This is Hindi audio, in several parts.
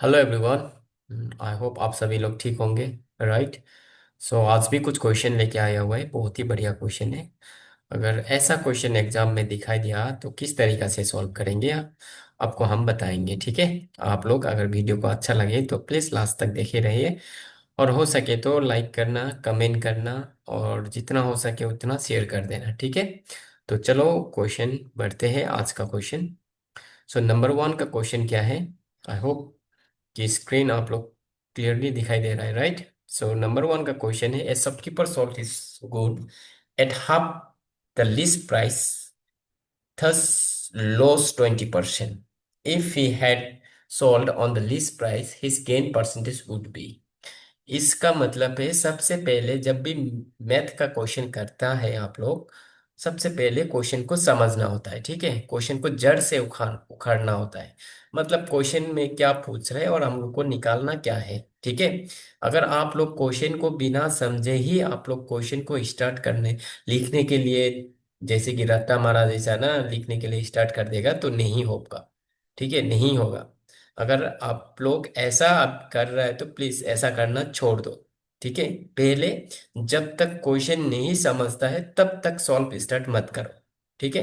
Hello everyone. आई होप आप सभी लोग ठीक होंगे। राइट। सो आज भी कुछ क्वेश्चन लेके आया हुआ है, बहुत ही बढ़िया क्वेश्चन है। अगर ऐसा क्वेश्चन एग्जाम में दिखाई दिया तो किस तरीका से सॉल्व करेंगे आपको हम बताएंगे, ठीक है। आप लोग अगर वीडियो को अच्छा लगे तो प्लीज़ लास्ट तक देखे रहिए, और हो सके तो लाइक करना, कमेंट करना, और जितना हो सके उतना शेयर कर देना, ठीक है। तो चलो क्वेश्चन बढ़ते हैं। आज का क्वेश्चन, सो नंबर वन का क्वेश्चन क्या है। आई होप कि स्क्रीन आप लोग क्लियरली दिखाई दे रहा है, राइट। सो नंबर वन का क्वेश्चन है, ए shopkeeper sold his good at half the least price, thus lost 20%. If he had sold on the least price, his gain percentage would be। इसका मतलब है, सबसे पहले जब भी मैथ का क्वेश्चन करता है आप लोग, सबसे पहले क्वेश्चन को समझना होता है, ठीक है। क्वेश्चन को जड़ से उखाड़ना होता है। मतलब क्वेश्चन में क्या पूछ रहे हैं और हम लोग को निकालना क्या है, ठीक है। अगर आप लोग क्वेश्चन को बिना समझे ही आप लोग क्वेश्चन को स्टार्ट करने लिखने के लिए, जैसे कि रट्टा मारा जैसा ना लिखने के लिए स्टार्ट कर देगा तो नहीं होगा, ठीक है, नहीं होगा। अगर आप लोग ऐसा आप कर रहे हैं तो प्लीज ऐसा करना छोड़ दो, ठीक है। पहले जब तक क्वेश्चन नहीं समझता है तब तक सॉल्व स्टार्ट मत करो, ठीक है।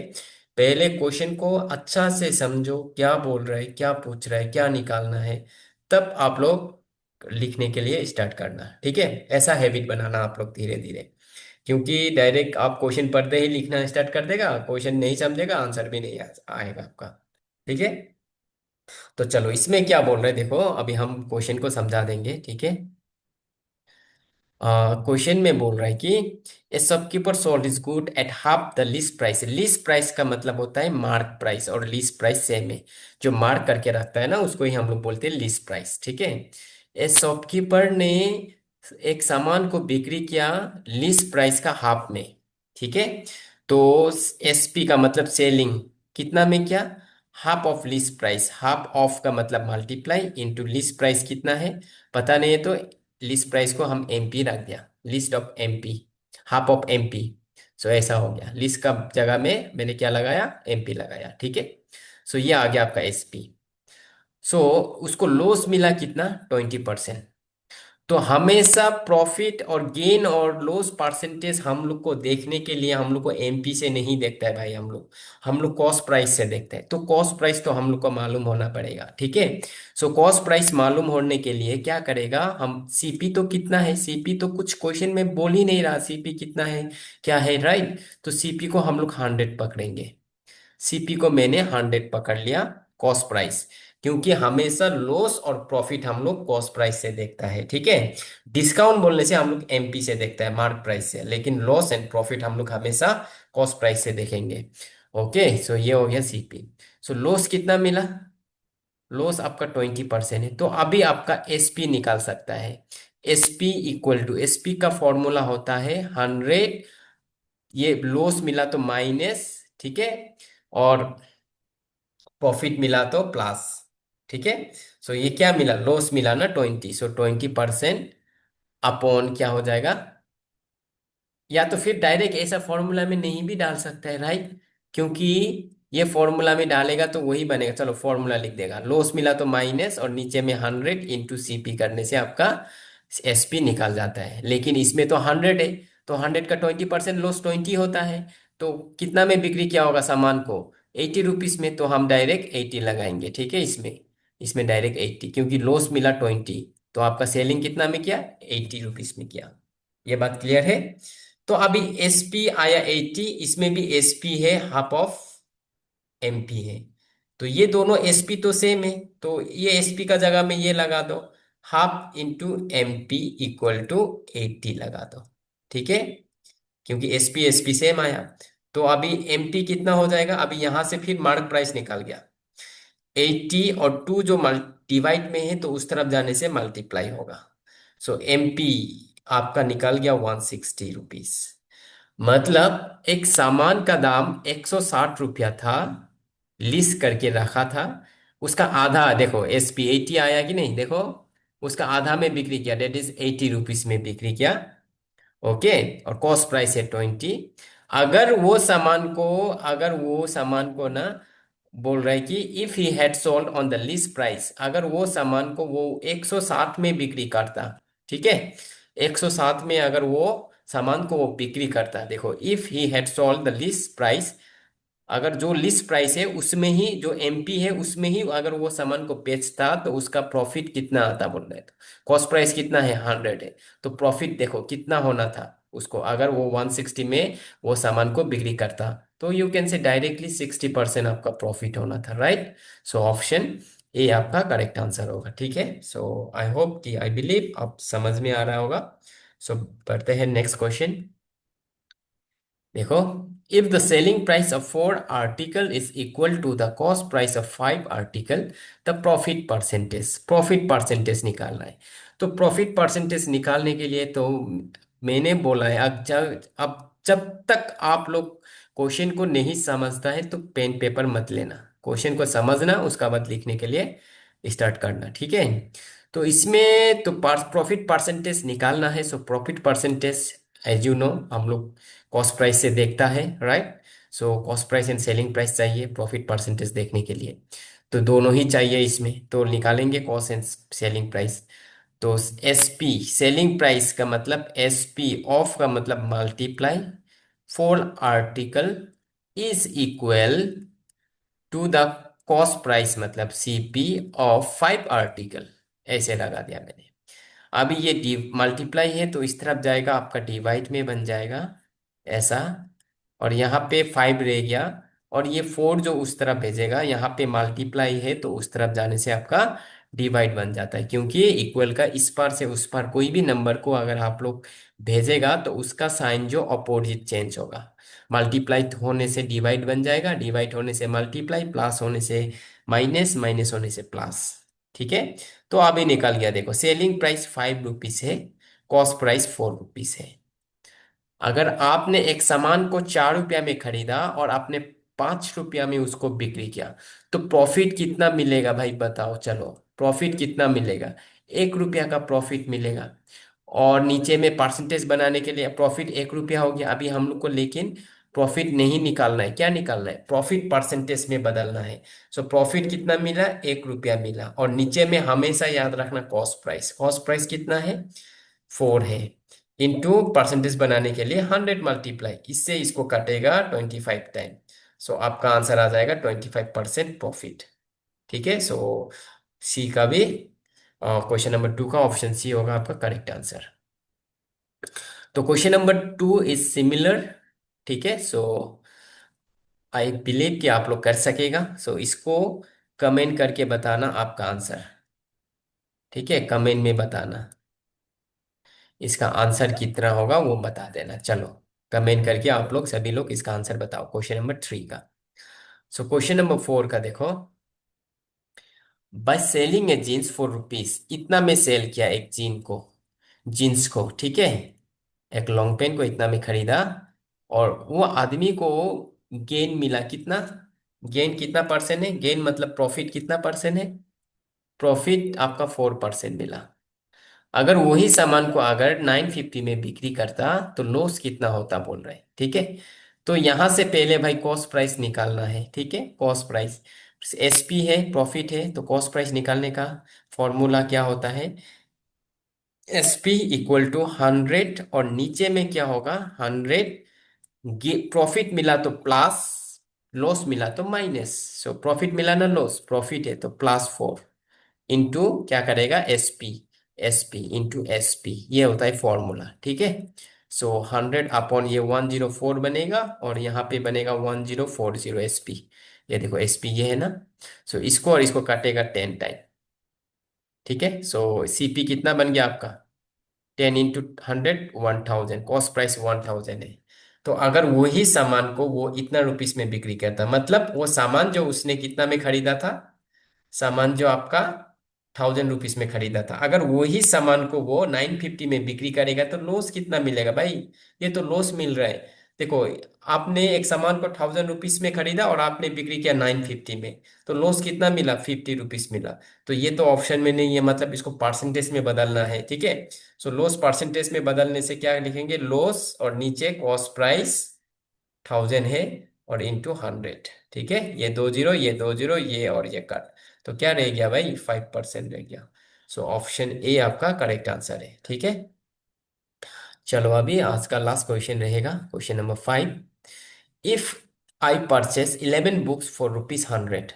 पहले क्वेश्चन को अच्छा से समझो, क्या बोल रहा है, क्या पूछ रहा है, क्या निकालना है, तब आप लोग लिखने के लिए स्टार्ट करना, ठीक है। ऐसा हैबिट बनाना आप लोग धीरे धीरे। क्योंकि डायरेक्ट आप क्वेश्चन पढ़ते ही लिखना स्टार्ट कर देगा, क्वेश्चन नहीं समझेगा, आंसर भी नहीं आएगा आपका, ठीक है। तो चलो इसमें क्या बोल रहे हैं देखो, अभी हम क्वेश्चन को समझा देंगे, ठीक है। क्वेश्चन में बोल रहा है कि ए shopkeeper sold is good at half the least price. Least price का मतलब होता है मार्क प्राइस, और लीस्ट प्राइस सेम है। जो मार्क करके रखता है ना उसको ही हम लोग बोलते हैं लीस्ट प्राइस, ठीक है। ए शॉपकीपर ने एक सामान को बिक्री किया लीस्ट प्राइस का हाफ में, ठीक है। तो एसपी का मतलब सेलिंग कितना में किया, half of least price. Half of का मतलब मल्टीप्लाई इनटू लीस्ट प्राइस कितना है पता नहीं है, तो लिस्ट प्राइस को हम एमपी रख दिया, list of MP, half of MP. So ऐसा हो गया, लिस्ट का जगह में मैंने क्या लगाया, एमपी लगाया, ठीक है। सो ये आ गया आपका एसपी। सो उसको लॉस मिला कितना, 20%। तो हमेशा प्रॉफिट और गेन और लॉस परसेंटेज हम लोग को देखने के लिए हम लोग को एमपी से नहीं देखता है भाई, हम लोग कॉस्ट प्राइस से देखते हैं। तो कॉस्ट प्राइस तो हम लोग को मालूम होना पड़ेगा, ठीक है। सो कॉस्ट प्राइस मालूम होने के लिए क्या करेगा, हम सीपी तो कितना है, सीपी तो कुछ क्वेश्चन में बोल ही नहीं रहा सीपी कितना है, क्या है, राइट। तो सीपी को हम लोग 100 पकड़ेंगे। सीपी को मैंने 100 पकड़ लिया, कॉस्ट प्राइस। क्योंकि हमेशा लॉस और प्रॉफिट हम लोग कॉस्ट प्राइस से देखता है, ठीक है। डिस्काउंट बोलने से हम लोग एमपी से देखता है, मार्क प्राइस से, लेकिन लॉस एंड प्रॉफिट हम लोग हमेशा कॉस्ट प्राइस से देखेंगे। ओके, सो ये हो गया सीपी। सो लॉस कितना मिला, लॉस आपका 20% है, तो अभी आपका एसपी निकाल सकता है। एसपी इक्वल टू, एसपी का फॉर्मूला होता है 100, ये लॉस मिला तो माइनस, ठीक है, और प्रॉफिट मिला तो प्लस, ठीक है। सो ये क्या मिला, लॉस मिला ना 20, सो 20% अपॉन क्या हो जाएगा, या तो फिर डायरेक्ट ऐसा फॉर्मूला में नहीं भी डाल सकता है, राइट। क्योंकि ये फॉर्मूला में डालेगा तो वही बनेगा, चलो फॉर्मूला लिख देगा, लॉस मिला तो माइनस और नीचे में 100 इंटू सीपी करने से आपका एसपी निकाल जाता है। लेकिन इसमें तो 100 है, तो 100 का 20% लॉस 20 होता है। तो कितना में बिक्री किया होगा सामान को, 80 रुपीज में, तो हम डायरेक्ट 80 लगाएंगे, ठीक है। इसमें इसमें डायरेक्ट 80, क्योंकि लॉस मिला 20, तो आपका सेलिंग कितना में किया, 80 रुपीज में किया। ये बात क्लियर है। तो अभी एसपी आया 80, इसमें भी एसपी है, हाफ ऑफ एमपी है। तो ये दोनों एसपी तो सेम है, तो ये एसपी का जगह में ये लगा दो, half into MP equal to 80 लगा दो, ठीक है। क्योंकि एसपी एसपी सेम आया। तो अभी एमपी कितना हो जाएगा, अभी यहां से फिर मार्क प्राइस निकल गया, 80 और 2 जो डिवाइड में है तो उस तरफ जाने से मल्टीप्लाई होगा। सो एमपी आपका निकल गया 160 रुपीज। मतलब एक सामान का दाम 160 रुपया था, लिस्ट करके रखा था, उसका आधा देखो, एसपी 80 आया कि नहीं, देखो उसका आधा में बिक्री किया, डेट इज 80 रुपीज में बिक्री किया। ओके, और कॉस्ट प्राइस है 20। अगर वो सामान को ना बोल रहा है कि if he had sold on the least price, अगर वो सामान को वो 160 में बिक्री करता, ठीक है, 160 में अगर वो सामान को वो बिक्री करता, देखो if he had sold the least price, अगर जो लिस्ट प्राइस है उसमें ही, जो एमपी है उसमें ही अगर वो सामान को बेचता तो उसका प्रॉफिट कितना आता बोल रहे हैं। तो कॉस्ट प्राइस कितना है, 100 है, तो प्रॉफिट देखो कितना होना था उसको, अगर वो 160 में वो सामान को बिक्री करता, तो यू कैन से डायरेक्टली 60% आपका प्रॉफिट होना था, राइट। सो ऑप्शन ए आपका करेक्ट आंसर होगा, ठीक है। सो आई होप कि, आई बिलीव आप समझ में आ रहा होगा। सो बढ़ते हैं नेक्स्ट क्वेश्चन। देखो, if the selling price of 4 article is equal to the cost price of 5 article, the profit percentage निकालना है। तो प्रॉफिट परसेंटेज निकालने के लिए तो मैंने बोला है, अब जब तक आप लोग क्वेश्चन को नहीं समझता है तो पेन पेपर मत लेना, क्वेश्चन को समझना उसका बाद लिखने के लिए स्टार्ट करना, ठीक है। तो इसमें तो प्रॉफिट परसेंटेज निकालना है। So profit percentage as you know हम लोग कॉस्ट प्राइस से देखता है, right. So cost price and selling price चाहिए प्रॉफिट परसेंटेज देखने के लिए, तो दोनों ही चाहिए इसमें, तो निकालेंगे कॉस्ट एंड सेलिंग प्राइस। तो एसपी सेलिंग प्राइस का मतलब, एसपी ऑफ का मतलब multiply 4 article is equal to the cost price मतलब सीपी ऑफ 5 आर्टिकल, ऐसे लगा दिया मैंने। अभी ये डी मल्टीप्लाई है तो इस तरफ जाएगा आपका डिवाइड में बन जाएगा ऐसा, और यहाँ पे 5 रह गया, और ये 4 जो उस तरफ भेजेगा, यहाँ पे मल्टीप्लाई है तो उस तरफ जाने से आपका डिवाइड बन जाता है, क्योंकि इक्वल का इस पार से उस पार कोई भी नंबर को अगर आप लोग भेजेगा तो उसका साइन जो अपोजिट चेंज होगा, मल्टीप्लाई होने से डिवाइड बन जाएगा, डिवाइड होने से मल्टीप्लाई, प्लस होने से माइनस, माइनस होने से प्लस, ठीक है। तो अभी निकल गया, देखो सेलिंग प्राइस 5 रुपीज है, कॉस्ट प्राइस 4 रुपीज है। अगर आपने एक सामान को 4 रुपया में खरीदा और आपने 5 रुपया में उसको बिक्री किया, तो प्रॉफिट कितना मिलेगा भाई बताओ, चलो प्रॉफिट कितना मिलेगा, 1 रुपया का प्रॉफिट मिलेगा। और नीचे में परसेंटेज बनाने के लिए प्रॉफिट 1 रुपया हो गया, अभी हम लोग को लेकिन प्रॉफिट नहीं निकालना है, क्या निकालना है, प्रॉफिट परसेंटेज में बदलना है। सो प्रॉफिट कितना मिला, 1 रुपया मिला, और नीचे में हमेशा याद रखना कॉस्ट प्राइस कितना है, 4 है, इनटू परसेंटेज बनाने के लिए 100 मल्टीप्लाई, इससे इसको कटेगा 25 टाइम। सो आपका आंसर आ जाएगा 25% प्रॉफिट, ठीक है। सो सी का भी, क्वेश्चन नंबर 2 का ऑप्शन सी होगा आपका करेक्ट आंसर। तो क्वेश्चन नंबर 2 इज सिमिलर, ठीक है। सो आई बिलीव कि आप लोग कर सकेगा। सो इसको कमेंट करके बताना आपका आंसर, ठीक है, कमेंट में बताना इसका आंसर कितना होगा वो बता देना, चलो कमेंट करके आप लोग सभी लोग इसका आंसर बताओ क्वेश्चन नंबर 3 का। सो क्वेश्चन नंबर 4 का देखो, by selling a jeans 4 rupees, इतना में सेल किया एक जीन्स को, ठीक है, एक लॉन्ग पेन को इतना में खरीदा, और वो आदमी को गेन मिला कितना, गेन कितना परसेंट है, गेन मतलब प्रॉफिट कितना परसेंट है, प्रॉफिट आपका 4% मिला। अगर वही सामान को अगर 950 में बिक्री करता तो लॉस कितना होता बोल रहे हैं, ठीक है। तो यहां से पहले भाई कॉस्ट प्राइस निकालना है, ठीक है, कॉस्ट प्राइस, एसपी है, प्रॉफिट है, तो कॉस्ट प्राइस निकालने का फॉर्मूला क्या होता है, एसपी इक्वल टू 100, और नीचे में क्या होगा 100, प्रॉफिट मिला तो प्लस, लॉस मिला तो माइनस। सो प्रॉफिट मिला ना लॉस, प्रॉफिट है तो +4 इंटू क्या करेगा, एसपी, एसपी इंटू एसपी, ये होता है फॉर्मूला, ठीक है। सो 100 अपॉन ये 104 बनेगा, और यहाँ पे बनेगा 1040 एसपी, ये देखो एसपी ये है ना। सो इसको और इसको काटेगा 10 टाइम, ठीक है। सो सीपी कितना बन गया आपका, 10 इंटू 100, 1000, कॉस्ट प्राइस 1000 है। तो अगर वही सामान को वो इतना रुपीस में बिक्री करता, मतलब वो सामान जो उसने कितना में खरीदा था, सामान जो आपका 1000 रुपीज में खरीदा था, अगर वही सामान को वो 950 में बिक्री करेगा तो लॉस कितना मिलेगा भाई, ये तो लॉस मिल रहा है। देखो, आपने एक सामान को 1000 रुपीज में खरीदा और आपने बिक्री किया 950 में, तो लॉस कितना मिला, 50 रुपीज मिला। तो ये तो ऑप्शन में नहीं है, मतलब इसको परसेंटेज में बदलना है, ठीक है। सो लॉस परसेंटेज में बदलने से क्या लिखेंगे, लॉस और नीचे कॉस्ट प्राइस 1000 है, और इंटू 100। ठीक है, ये 2 जीरो, ये 2 जीरो, ये और ये कट, तो क्या रह गया भाई, 5% रह गया। सो ऑप्शन ए आपका करेक्ट आंसर है। ठीक है, चलो अभी आज का लास्ट क्वेश्चन रहेगा, question number 5। If I purchase 11 books for ₹100।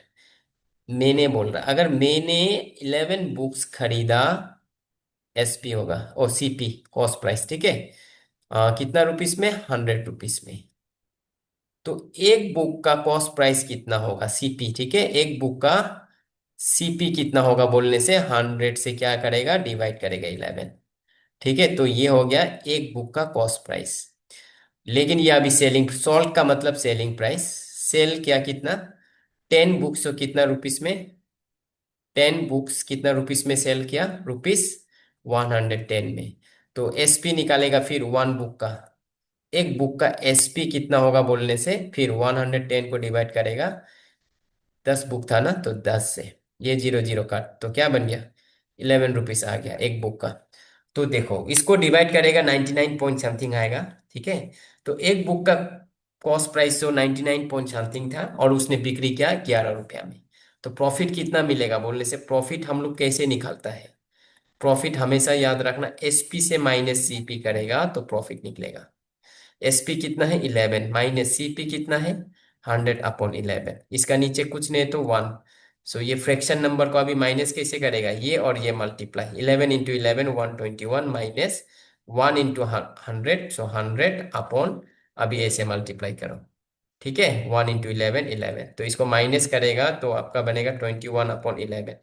मैंने बोल रहा, अगर मैंने 11 बुक्स खरीदा, एसपी होगा और सीपी कॉस्ट प्राइस, ठीक है, कितना रुपीस में, ₹100 में। तो एक बुक का कॉस्ट प्राइस कितना होगा, सीपी, ठीक है, एक बुक का सीपी कितना होगा बोलने से 100 से क्या करेगा, डिवाइड करेगा 11। ठीक है, तो ये हो गया एक बुक का कॉस्ट प्राइस। लेकिन ये अभी सेलिंग, सॉल्ट का मतलब सेलिंग प्राइस, सेल क्या कितना, 10 बुक्स, तो कितना रुपीस में, 10 बुक्स कितना रुपीस में सेल किया, ₹110 में। तो एसपी निकालेगा फिर 1 बुक का, एक बुक का एसपी कितना होगा बोलने से, फिर 110 को डिवाइड करेगा, 10 बुक था ना तो 10 से, ये जीरो जीरो काट, तो क्या बन गया, ₹11 आ गया एक बुक का। तो देखो इसको डिवाइड करेगा, 99 पॉइंट समथिंग आएगा। ठीक है, तो एक बुक का कॉस्ट प्राइस तो 99 पॉइंट समथिंग था, और उसने बिक्री किया ₹11 में। तो प्रॉफिट कितना मिलेगा बोलने से, प्रॉफिट हम लोग कैसे निकालता है, प्रॉफिट हमेशा याद रखना, एसपी से माइनस सीपी करेगा तो प्रॉफिट निकलेगा। एसपी कितना है, 11, माइनस सीपी कितना है, 100/11। इसका नीचे कुछ नहीं तो 1। सो ये फ्रैक्शन नंबर को अभी माइनस कैसे करेगा, ये और ये मल्टीप्लाई, 11 × 11 121, माइनस 1 × 100, सो 100/, अभी ऐसे मल्टीप्लाई करो। ठीक है, 1 × 11 11, तो इसको माइनस करेगा तो आपका बनेगा 21/11।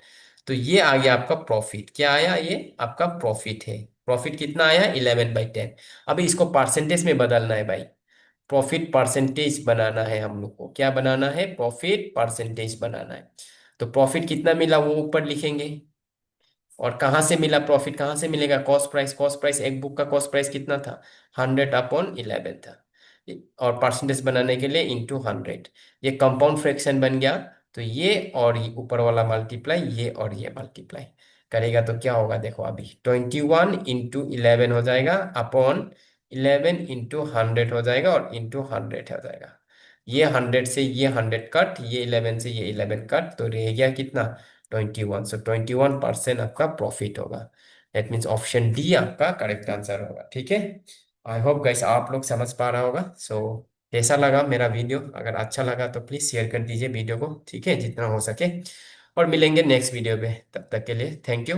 तो ये आ गया आपका प्रॉफिट, क्या आया, ये आपका प्रॉफिट है। प्रॉफिट कितना आया, 11/10। अभी इसको परसेंटेज में बदलना है भाई, प्रॉफिट परसेंटेज बनाना है हम लोग को, क्या बनाना है, प्रॉफिट परसेंटेज बनाना है। तो प्रॉफिट कितना मिला वो ऊपर लिखेंगे, और कहाँ से मिला प्रॉफिट, कहाँ से मिलेगा, कॉस्ट प्राइस, कॉस्ट प्राइस एक बुक का कॉस्ट प्राइस कितना था, 100/11 था। और परसेंटेज बनाने के लिए इंटू 100, ये कंपाउंड फ्रैक्शन बन गया। तो ये और ये ऊपर वाला मल्टीप्लाई, ये और ये मल्टीप्लाई करेगा तो क्या होगा, देखो अभी 21 × 11 हो जाएगा, अपॉन 11 × 100 हो जाएगा, और इंटू 100 हो जाएगा। ये 100 से ये 100 कट, ये 11 से ये 11 कट, तो रह गया कितना, 21। सो 21% आपका प्रॉफिट होगा। दैट मीन्स ऑप्शन डी आपका करेक्ट आंसर होगा। ठीक है, आई होप गाइस आप लोग समझ पा रहा होगा। सो कैसा लगा मेरा वीडियो, अगर अच्छा लगा तो प्लीज शेयर कर दीजिए वीडियो को, ठीक है, जितना हो सके। और मिलेंगे नेक्स्ट वीडियो पे, तब तक के लिए थैंक यू।